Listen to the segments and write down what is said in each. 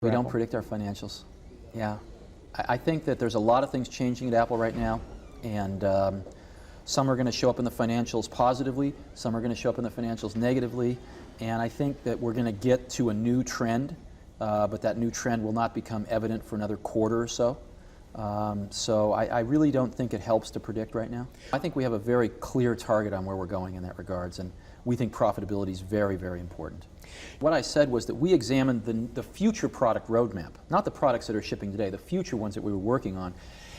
We don't predict our financials. Yeah. I think that there's a lot of things changing at Apple right now, and some are going to show up in the financials positively, some are going to show up in the financials negatively, and I think that we're going to get to a new trend, but that new trend will not become evident for another quarter or so. So I really don't think it helps to predict right now. I think we have a very clear target on where we're going in that regards, and we think profitability is very, very important. What I said was that we examined the future product roadmap, not the products that are shipping today, the future ones that we were working on.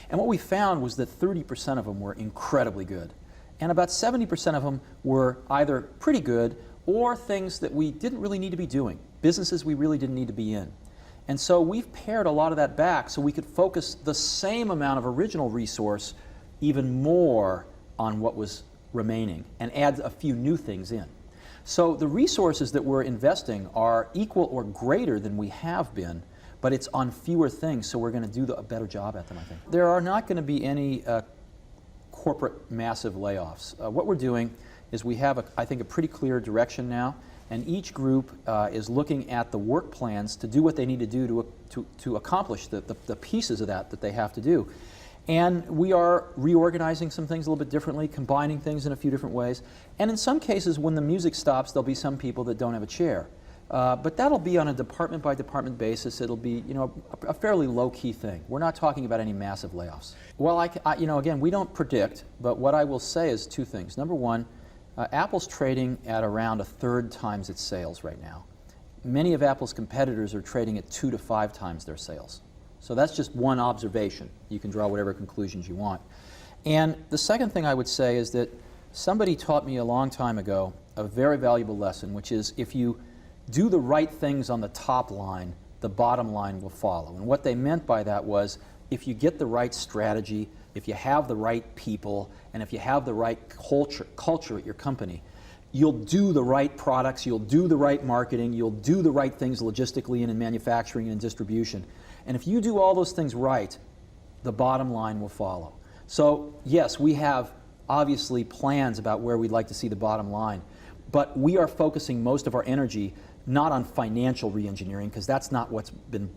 And what we found was that 30% of them were incredibly good. And about 70% of them were either pretty good or things that we didn't really need to be doing, businesses we really didn't need to be in. And so we've pared a lot of that back so we could focus the same amount of original resource even more on what was remaining and add a few new things in. So the resources that we're investing are equal or greater than we have been, but it's on fewer things, so we're going to do a better job at them, I think. There are not going to be any corporate massive layoffs. What we're doing is we have, I think, a pretty clear direction now, and each group is looking at the work plans to do what they need to do to accomplish the pieces of that they have to do. And we are reorganizing some things a little bit differently, combining things in a few different ways. And in some cases, when the music stops, there'll be some people that don't have a chair. But that'll be on a department-by-department basis. It'll be, you know, a fairly low-key thing. We're not talking about any massive layoffs. Well, you know, again, we don't predict, but what I will say is two things. Number one, Apple's trading at around 1/3 times its sales right now. Many of Apple's competitors are trading at 2 to 5 times their sales. So that's just one observation. You can draw whatever conclusions you want. And the second thing I would say is that somebody taught me a long time ago a very valuable lesson, which is if you do the right things on the top line, the bottom line will follow. And what they meant by that was if you get the right strategy, if you have the right people, and if you have the right culture at your company, you'll do the right products, you'll do the right marketing, you'll do the right things logistically and in manufacturing and in distribution. And if you do all those things right, the bottom line will follow. So yes, we have obviously plans about where we'd like to see the bottom line, but we are focusing most of our energy not on financial re-engineering, because that's not what's been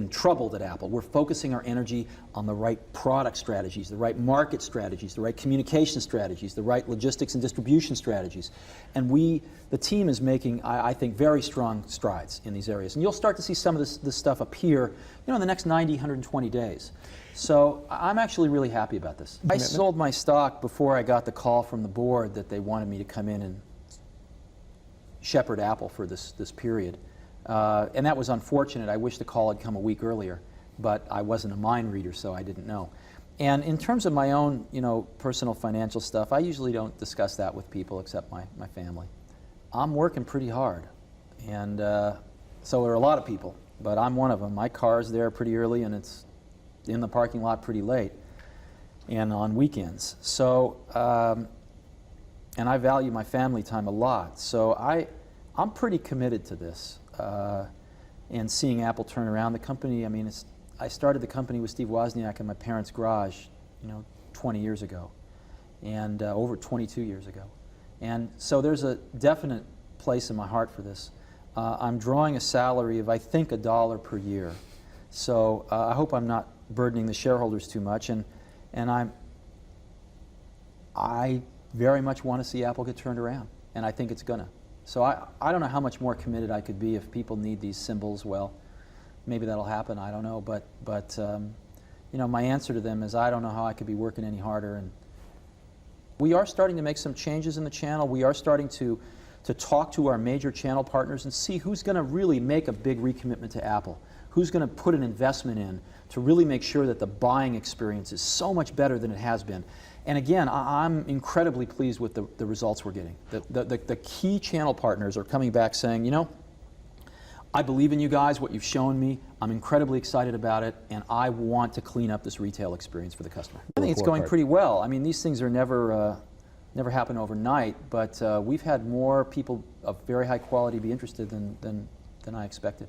troubled at Apple. We're focusing our energy on the right product strategies, the right market strategies, the right communication strategies, the right logistics and distribution strategies. And the team is making, I think, very strong strides in these areas. And you'll start to see some of this stuff appear, you know, in the next 90, 120 days. So I'm actually really happy about this. I sold my stock before I got the call from the board that they wanted me to come in and shepherd Apple for this period. And that was unfortunate. I wish the call had come a week earlier, but I wasn't a mind reader, so I didn't know. And in terms of my own, you know, personal financial stuff, I usually don't discuss that with people except my family. I'm working pretty hard, and so are a lot of people, but I'm one of them. My car's there pretty early, and it's in the parking lot pretty late, and on weekends. So, and I value my family time a lot, so I'm pretty committed to this. And seeing Apple turn around the company, I mean, I started the company with Steve Wozniak in my parents' garage, you know, 20 years ago, and over 22 years ago. And so there's a definite place in my heart for this. I'm drawing a salary of, I think, $1 per year. So I hope I'm not burdening the shareholders too much, and I very much want to see Apple get turned around, and I think it's gonna. So I don't know how much more committed I could be. If people need these symbols, well, maybe that'll happen, I don't know, but you know, my answer to them is I don't know how I could be working any harder. And we are starting to make some changes in the channel. We are starting to talk to our major channel partners and see who's going to really make a big recommitment to Apple, who's going to put an investment in to really make sure that the buying experience is so much better than it has been. And again, I'm incredibly pleased with the results we're getting. The key channel partners are coming back saying, you know, I believe in you guys, what you've shown me. I'm incredibly excited about it, and I want to clean up this retail experience for the customer. I think it's going pretty well. I mean, these things are never happen overnight, but we've had more people of very high quality be interested than I expected.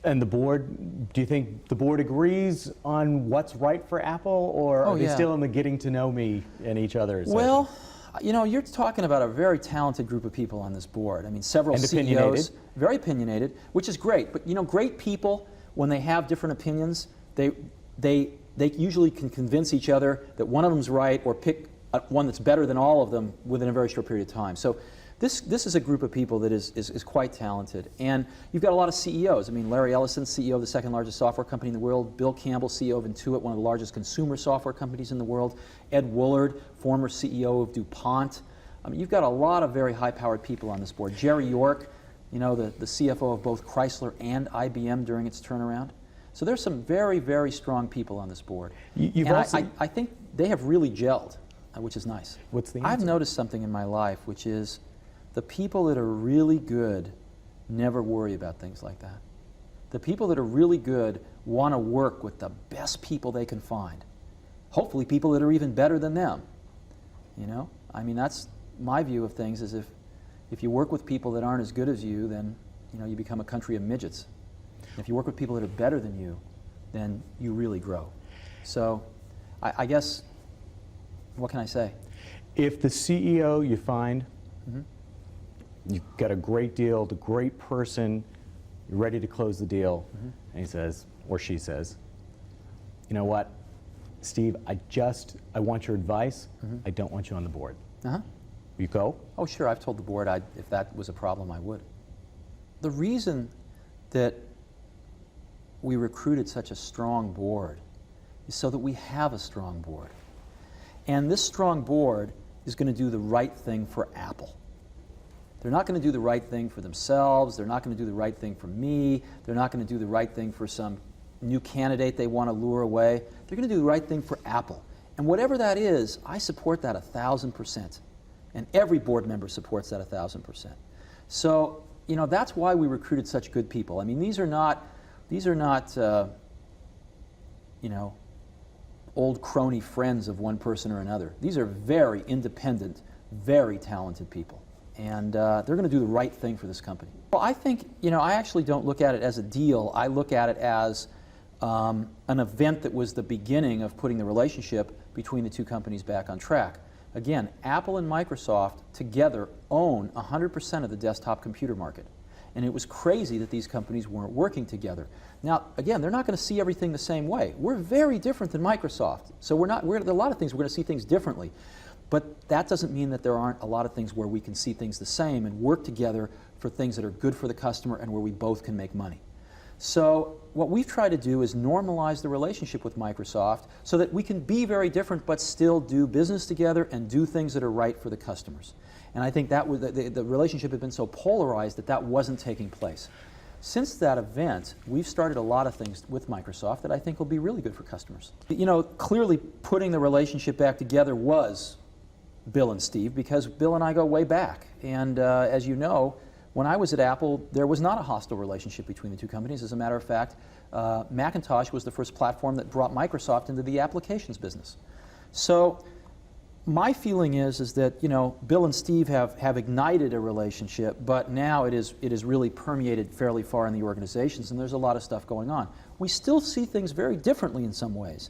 And the board, do you think the board agrees on what's right for Apple, or are they still in the getting to know me and each other? Well, You know, you're talking about a very talented group of people on this board. I mean, several And CEOs, opinionated. very opinionated, which is great. But you know, great people, when they have different opinions, they usually can convince each other that one of them's right, or pick one that's better than all of them within a very short period of time. So this is a group of people that is quite talented. And you've got a lot of CEOs. I mean, Larry Ellison, CEO of the second largest software company in the world. Bill Campbell, CEO of Intuit, one of the largest consumer software companies in the world. Ed Woolard, former CEO of DuPont. I mean, you've got a lot of very high-powered people on this board. Jerry York, you know, the CFO of both Chrysler and IBM during its turnaround. So there's some very, very strong people on this board. I think they have really gelled, which is nice. What's the answer? I've noticed something in my life, which is the people that are really good never worry about things like that. The people that are really good want to work with the best people they can find. Hopefully people that are even better than them. You know? I mean, that's my view of things, is if you work with people that aren't as good as you, then you know, you become a country of midgets. If you work with people that are better than you, then you really grow. So I guess, what can I say? If the CEO you find, you've got a great deal, the great person, you're ready to close the deal, and he says, or she says, you know what, Steve, I want your advice, I don't want you on the board. You go? Oh, sure, I've told the board if that was a problem, I would. The reason that we recruited such a strong board is so that we have a strong board. And this strong board is going to do the right thing for Apple. They're not going to do the right thing for themselves. They're not going to do the right thing for me. They're not going to do the right thing for some new candidate they want to lure away. They're going to do the right thing for Apple. And whatever that is, I support that 1,000%. And every board member supports that 1,000%. So, you know, that's why we recruited such good people. I mean, these are not you know, old crony friends of one person or another. These are very independent, very talented people. And they're going to do the right thing for this company. Well, I think, you know, I actually don't look at it as a deal. I look at it as an event that was the beginning of putting the relationship between the two companies back on track. Again, Apple and Microsoft together own 100% of the desktop computer market. And it was crazy that these companies weren't working together. Now, again, they're not going to see everything the same way. We're very different than Microsoft. So there are a lot of things we're going to see things differently. But that doesn't mean that there aren't a lot of things where we can see things the same and work together for things that are good for the customer and where we both can make money. So what we've tried to do is normalize the relationship with Microsoft so that we can be very different but still do business together and do things that are right for the customers. And I think that was, the relationship had been so polarized that that wasn't taking place. Since that event, we've started a lot of things with Microsoft that I think will be really good for customers. You know, clearly putting the relationship back together was Bill and Steve, because Bill and I go way back. And as you know, when I was at Apple, there was not a hostile relationship between the two companies. As a matter of fact, Macintosh was the first platform that brought Microsoft into the applications business. So my feeling is that, you know, Bill and Steve have ignited a relationship, but now it is really permeated fairly far in the organizations, and there's a lot of stuff going on. We still see things very differently in some ways.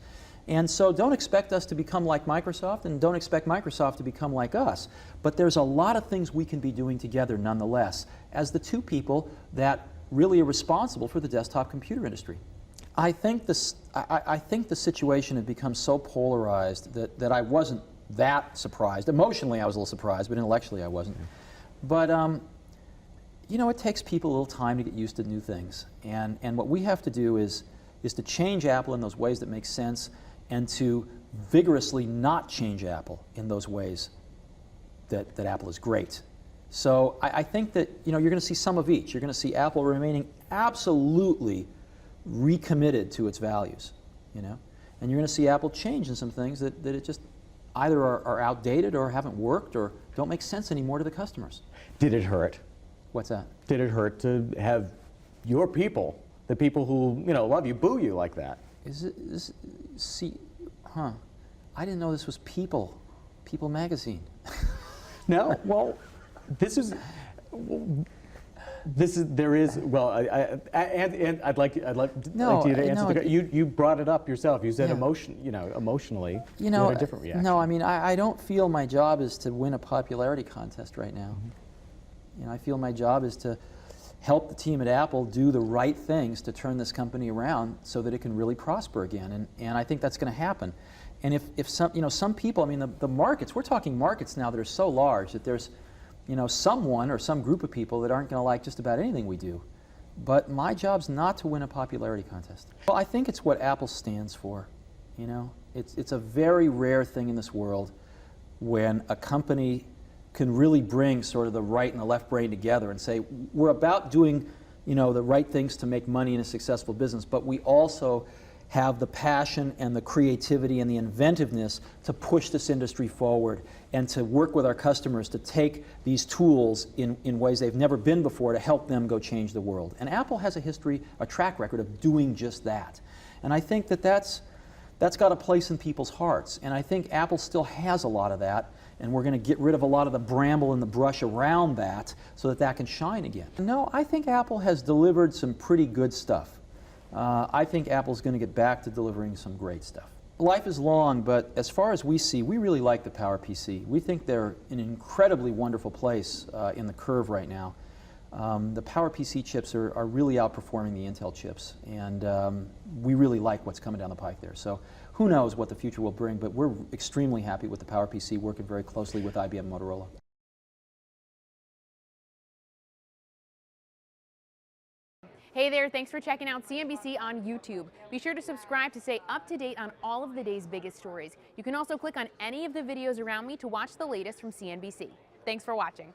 And so don't expect us to become like Microsoft, and don't expect Microsoft to become like us. But there's a lot of things we can be doing together nonetheless, as the two people that really are responsible for the desktop computer industry. I think the situation had become so polarized that I wasn't that surprised. Emotionally, I was a little surprised, but intellectually, I wasn't. But you know, it takes people a little time to get used to new things. And what we have to do is to change Apple in those ways that make sense, and to vigorously not change Apple in those ways that Apple is great. So I think that, you know, you're going to see some of each. You're going to see Apple remaining absolutely recommitted to its values, you know, and you're going to see Apple change in some things that it just either are outdated or haven't worked or don't make sense anymore to the customers. Did it hurt? What's that? Did it hurt to have your people, the people who, you know, love you, boo you like that? I didn't know this was People magazine. No, well, this is, There is, well, and I'd like you to answer you brought it up yourself. You said emotionally, you had a different reaction. No, I mean, I don't feel my job is to win a popularity contest right now. I feel my job is to help the team at Apple do the right things to turn this company around so that it can really prosper again. And I think that's going to happen. And if some people, I mean, the markets, we're talking markets now that are so large that there's, someone or some group of people that aren't going to like just about anything we do. But my job's not to win a popularity contest. Well, I think it's what Apple stands for. It's a very rare thing in this world when a company can really bring sort of the right and the left brain together and say, we're about doing, the right things to make money in a successful business, but we also have the passion and the creativity and the inventiveness to push this industry forward and to work with our customers to take these tools in ways they've never been before to help them go change the world. And Apple has a track record of doing just that. And I think that's got a place in people's hearts. And I think Apple still has a lot of that. And we're going to get rid of a lot of the bramble and the brush around that so that can shine again. No, I think Apple has delivered some pretty good stuff. I think Apple's going to get back to delivering some great stuff. Life is long, but as far as we see, we really like the PowerPC. We think they're in an incredibly wonderful place in the curve right now. The PowerPC chips are really outperforming the Intel chips, and we really like what's coming down the pike there. So who knows what the future will bring, but we're extremely happy with the PowerPC, working very closely with IBM and Motorola. Hey there, thanks for checking out CNBC on YouTube. Be sure to subscribe to stay up to date on all of the day's biggest stories. You can also click on any of the videos around me to watch the latest from CNBC. Thanks for watching.